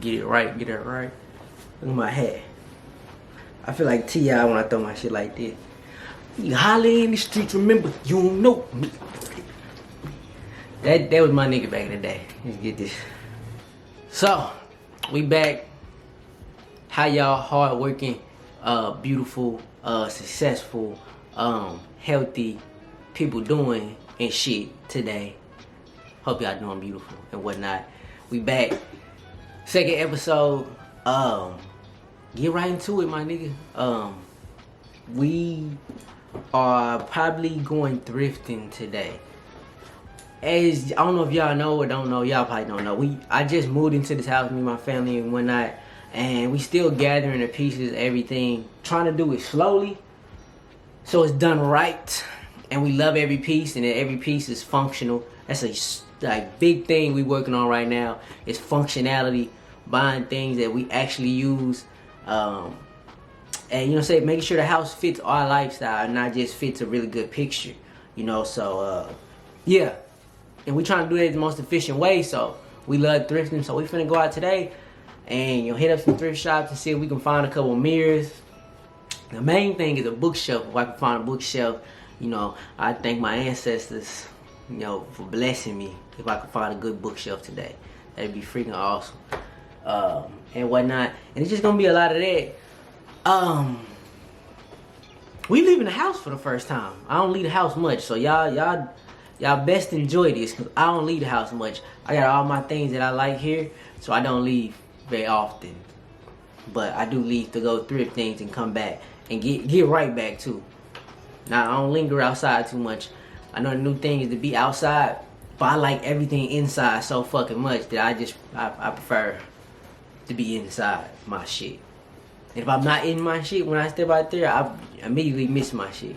Get it right. Look at my hat. I feel like T.I. when I throw my shit like this. You holler in the streets, remember, you don't know me. That was my nigga back in the day. Let's get this. So, we back. How y'all hard-working, beautiful, successful, healthy people doing and shit today? Hope y'all doing beautiful and whatnot. We back. Second episode. Get right into it, my nigga. We are probably going thrifting today. As I don't know if y'all know or don't know, y'all probably don't know. I just moved into this house, me and my family and whatnot, and we still gathering the pieces, everything, trying to do it slowly, so it's done right. And we love every piece, and every piece is functional. That's a big thing we working on right now. Is functionality, buying things that we actually use. And you know, making sure the house fits our lifestyle and not just fits a really good picture, you know. So yeah, and we trying to do it the most efficient way. So we love thrifting, so we finna go out today and hit up some thrift shops and see if we can find a couple mirrors. The main thing is a bookshelf. If I can find a bookshelf, you know, I thank my ancestors, you know, for blessing me. If I could find a good bookshelf today, that'd be freaking awesome. And whatnot, and it's just gonna be a lot of that. We leaving the house for the first time. I don't leave the house much, so y'all best enjoy this, cause I don't leave the house much. I got all my things that I like here, so I don't leave very often. But I do leave to go thrift things and come back and get right back too. Now I don't linger outside too much. I know the new thing is to be outside, but I like everything inside so fucking much that I prefer to be inside my shit. And if I'm not in my shit when I step out there, I immediately miss my shit.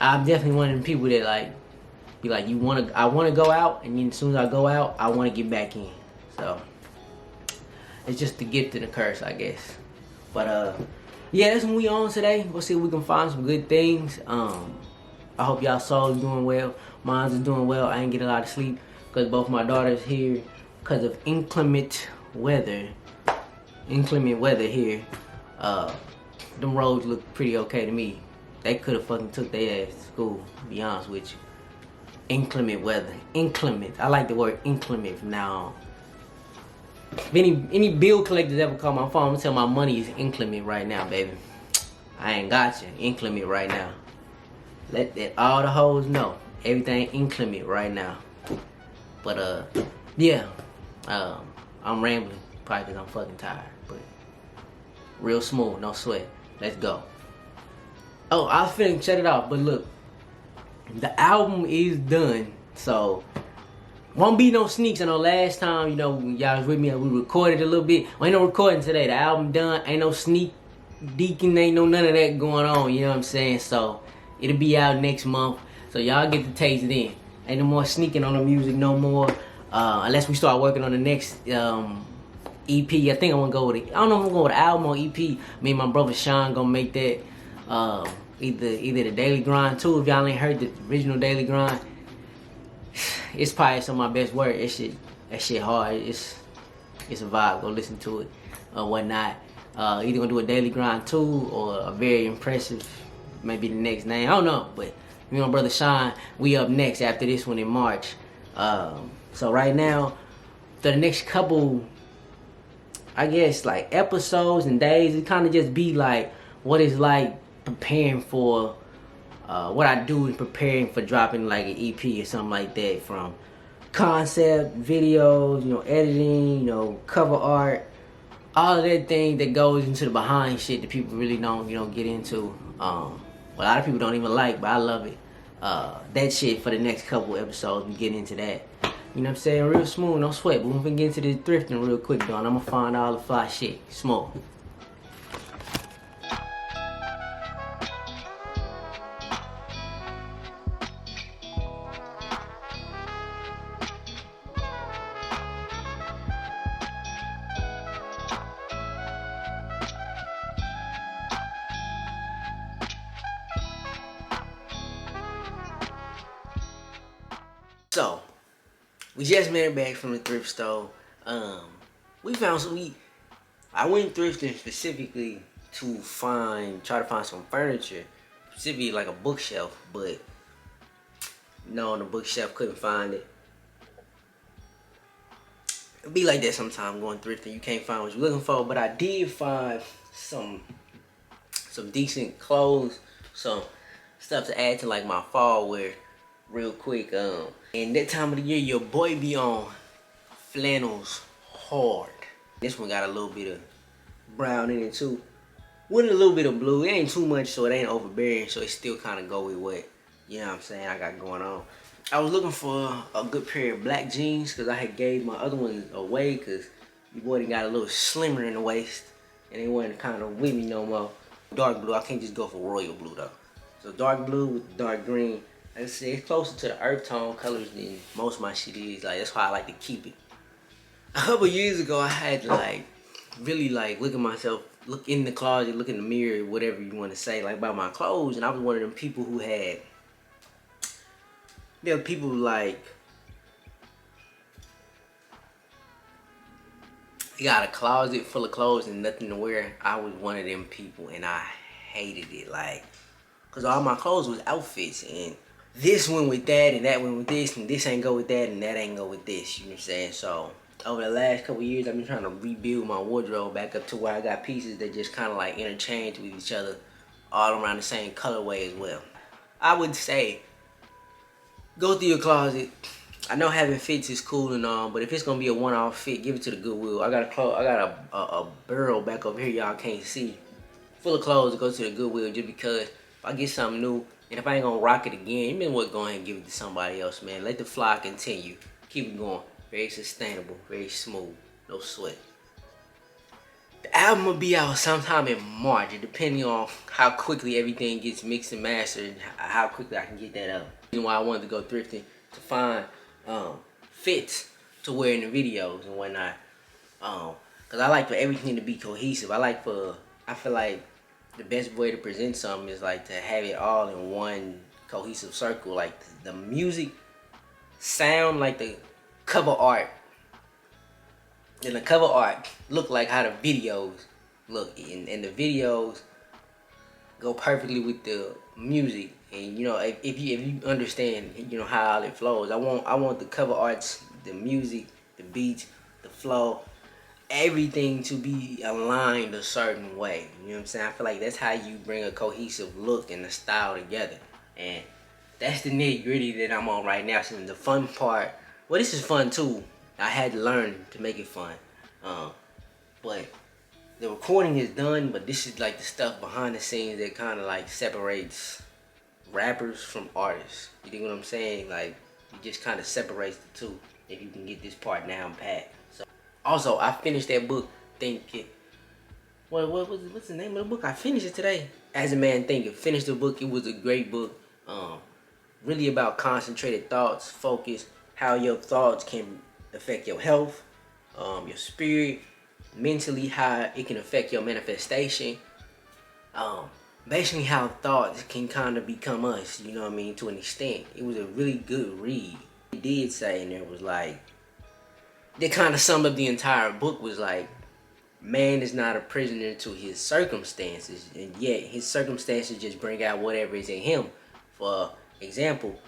I'm definitely one of them people that like be like, I wanna go out, and then as soon as I go out, I wanna get back in. So it's just the gift and the curse, I guess. But yeah, that's what we on today. We'll see if we can find some good things. I hope y'all souls doing well. Mine's is doing well. I ain't get a lot of sleep because both my daughters here because of inclement weather here. Them roads look pretty okay to me. They could have fucking took their ass to school, to be honest with you. Inclement weather. Inclement. I like the word inclement from now on. If any bill collectors ever call my phone, I'm gonna tell my money is inclement right now, baby. I ain't got you. Inclement right now. Let all the hoes know. Everything inclement right now. But yeah. I'm rambling. Probably because I'm fucking tired, but real smooth, no sweat. Let's go. Oh, I was finna shut it off, but look, the album is done, so won't be no sneaks. I know last time, you know, when y'all was with me, we recorded a little bit. Well, ain't no recording today. The album done. Ain't no sneak deacon. Ain't no none of that going on. You know what I'm saying? So it'll be out next month. So y'all get the taste then. Ain't no more sneaking on the music no more, unless we start working on the next EP. I think I'm gonna go with it. I don't know if I'm gonna go with an album or EP. Me and my brother Sean gonna make that either the Daily Grind too. If y'all ain't heard the original Daily Grind, it's probably some of my best work. That shit hard. It's a vibe. Go listen to it or whatnot. Either gonna do a Daily Grind 2 or a Very Impressive, maybe the next name. I don't know, but me and my brother Sean, we up next after this one in March. So right now, the next couple, I guess, like episodes and days, it kind of just be like what it's like preparing for what I do in preparing for dropping like an EP or something like that, from concept, videos, you know, editing, you know, cover art, all of that thing that goes into the behind shit that people really don't, you know, get into. A lot of people don't even like, but I love it. That shit for the next couple episodes, we get into that. You know what I'm saying? Real smooth, no sweat. But we're gonna get into this thrifting real quick, though, and I'm gonna find all the fly shit. Smooth. So, we just made it back from the thrift store. we found some. I went thrifting specifically to try to find some furniture, specifically like a bookshelf, but no, on the bookshelf couldn't find it. It be like that sometimes going thrifting. You can't find what you're looking for, but I did find some decent clothes, some stuff to add to like my fall wear real quick. And that time of the year, your boy be on flannels hard. This one got a little bit of brown in it too, with a little bit of blue. It ain't too much, so it ain't overbearing, so it still kind of go with what, you know what I'm saying, I got going on. I was looking for a good pair of black jeans because I had gave my other ones away because your boy got a little slimmer in the waist and they wasn't kind of with me no more. Dark blue, I can't just go for royal blue though. So dark blue with dark green. Like I said, it's closer to the earth tone colors than most of my shit is. Like, that's why I like to keep it. A couple years ago, I had to like really like look at myself, look in the closet, look in the mirror, whatever you want to say, like about my clothes. And I was one of them people who had, there are people like, you got a closet full of clothes and nothing to wear. I was one of them people and I hated it, like, cause all my clothes was outfits and this went with that and that went with this and this ain't go with that and that ain't go with this, you know what I'm saying? So over the last couple years, I've been trying to rebuild my wardrobe back up to where I got pieces that just kind of like interchange with each other all around the same colorway as well. I would say, go through your closet. I know having fits is cool and all, but if it's gonna be a one-off fit, give it to the Goodwill. I got a barrel back over here y'all can't see, full of clothes to go to the Goodwill just because if I get something new and if I ain't gonna rock it again, you may well go ahead and give it to somebody else, man. Let the fly continue. Keep it going. Very sustainable, very smooth, no sweat. The album will be out sometime in March, depending on how quickly everything gets mixed and mastered and how quickly I can get that up. You know why I wanted to go thrifting, to find fits to wear in the videos and whatnot. Cause I like for everything to be cohesive. I feel like the best way to present something is like to have it all in one cohesive circle. Like the music sound like the cover art, and the cover art look like how the videos look, and the videos go perfectly with the music. And you know, if you understand, you know, how all it flows. I want the cover arts, the music, the beats, the flow, everything to be aligned a certain way. You know what I'm saying? I feel like that's how you bring a cohesive look and a style together. And that's the nitty gritty that I'm on right now. So the fun part, well, this is fun too. I had to learn to make it fun. But the recording is done, but this is like the stuff behind the scenes that kind of like separates rappers from artists. You think what I'm saying? Like, it just kind of separates the two if you can get this part down pat. So, also, I finished that book, Thinking. What's the name of the book? I finished it today. As a Man Thinking. Finished the book. It was a great book. Really about concentrated thoughts, focus, how your thoughts can affect your health, your spirit, mentally, how it can affect your manifestation. Basically how thoughts can kind of become us, you know what I mean, to an extent. It was a really good read. It did say, and there was like, they kind of summed up the entire book, was like, man is not a prisoner to his circumstances, and yet his circumstances just bring out whatever is in him. For example,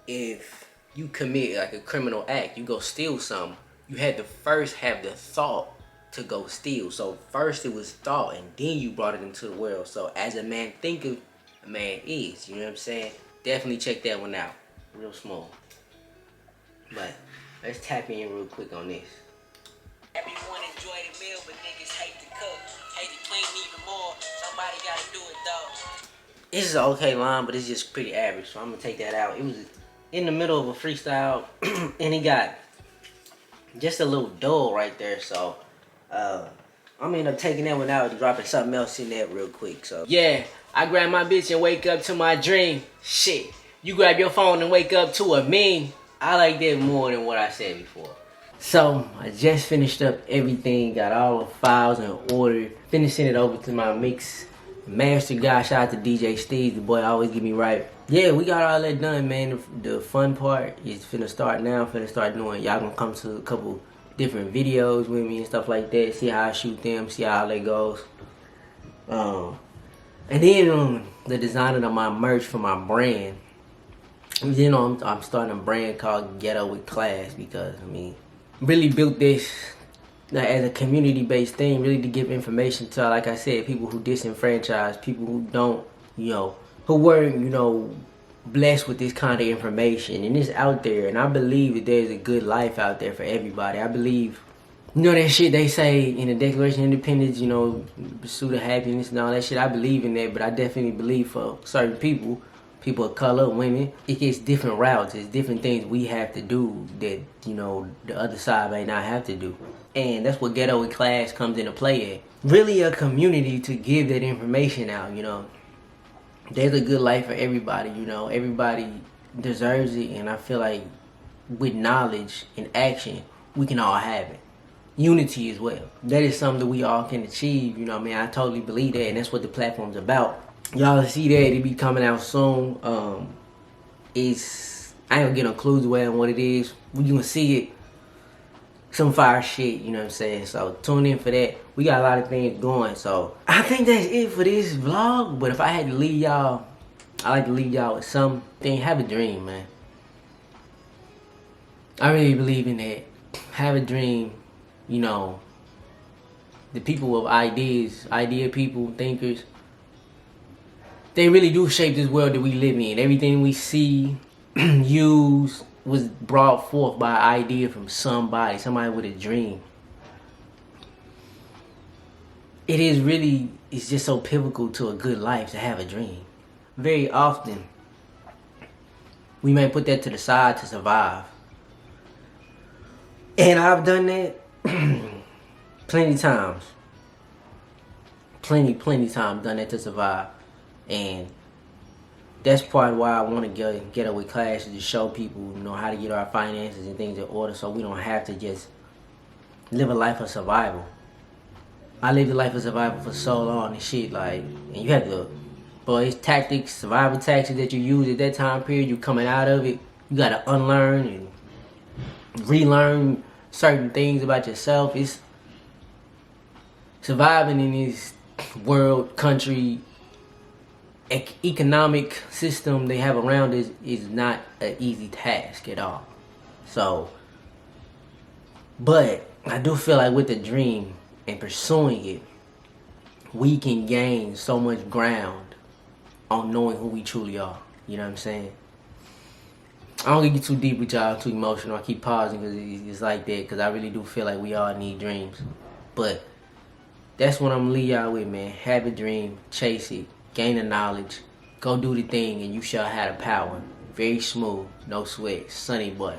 if you commit like a criminal act, you go steal something, you had to first have the thought to go steal. So first it was thought and then you brought it into the world. So as a man thinketh, a man is. You know what I'm saying? Definitely check that one out. Real small. But let's tap in real quick on this. Everyone enjoy the meal, but niggas hate to cook. Hate to clean even more. Somebody gotta do it though. This is an okay line, but it's just pretty average. So I'm gonna take that out. It was in the middle of a freestyle and it got just a little dull right there. So I'm gonna end up taking that one out and dropping something else in there real quick. So yeah, I grab my bitch and wake up to my dream. Shit, you grab your phone and wake up to a meme. I like that more than what I said before. So I just finished up everything, got all the files in order, finishing it over to my mix master guy. Shout out to DJ Steve, the boy always get me right. Yeah, we got all that done, man. The fun part is finna start now. Finna start doing, y'all gonna come to a couple different videos with me and stuff like that. See how I shoot them, see how that goes. And then the designing of my merch for my brand. Then I'm starting a brand called Ghetto with Class, because I mean, really built this as a community-based thing, really to give information to, like I said, people who disenfranchised, people who don't, who weren't, blessed with this kind of information, and it's out there. And I believe that there's a good life out there for everybody. I believe, that shit they say in the Declaration of Independence, pursuit of happiness and all that shit. I believe in that, but I definitely believe for certain people of color, women, it gets different routes. It's different things we have to do that, the other side may not have to do. And that's what Ghetto with Class comes into play at. Really a community to give that information out, There's a good life for everybody, Everybody deserves it, and I feel like with knowledge and action, we can all have it. Unity as well. That is something that we all can achieve, I totally believe that, and that's what the platform's about. Y'all see that, it be coming out soon. I ain't gonna get no clues away on what it is. We gonna see it. Some fire shit, you know what I'm saying? So tune in for that. We got a lot of things going, so I think that's it for this vlog. But if I had to leave y'all, I like to leave y'all with something. Have a dream, man. I really believe in that. Have a dream, the people with idea people, thinkers, they really do shape this world that we live in. Everything we see, use, was brought forth by an idea from somebody with a dream. It's just so pivotal to a good life to have a dream. Very often, we may put that to the side to survive. And I've done that plenty times. Plenty times done that to survive. And that's part of why I want to get away classes to show people, how to get our finances and things in order, so we don't have to just live a life of survival. I lived a life of survival for so long and shit, and you have to, it's tactics, survival tactics that you use at that time period. You coming out of it, you got to unlearn and relearn certain things about yourself. It's surviving in this world, country, economic system they have around us is not an easy task at all. So, but I do feel like with the dream and pursuing it, we can gain so much ground on knowing who we truly are. You know what I'm saying? I don't get too deep with y'all, too emotional. I keep pausing because it's like that, because I really do feel like we all need dreams. But that's what I'm gonna leave y'all with, man. Have a dream, chase it, gain the knowledge, go do the thing, and you shall have the power. Very smooth, no sweat, Snny boy.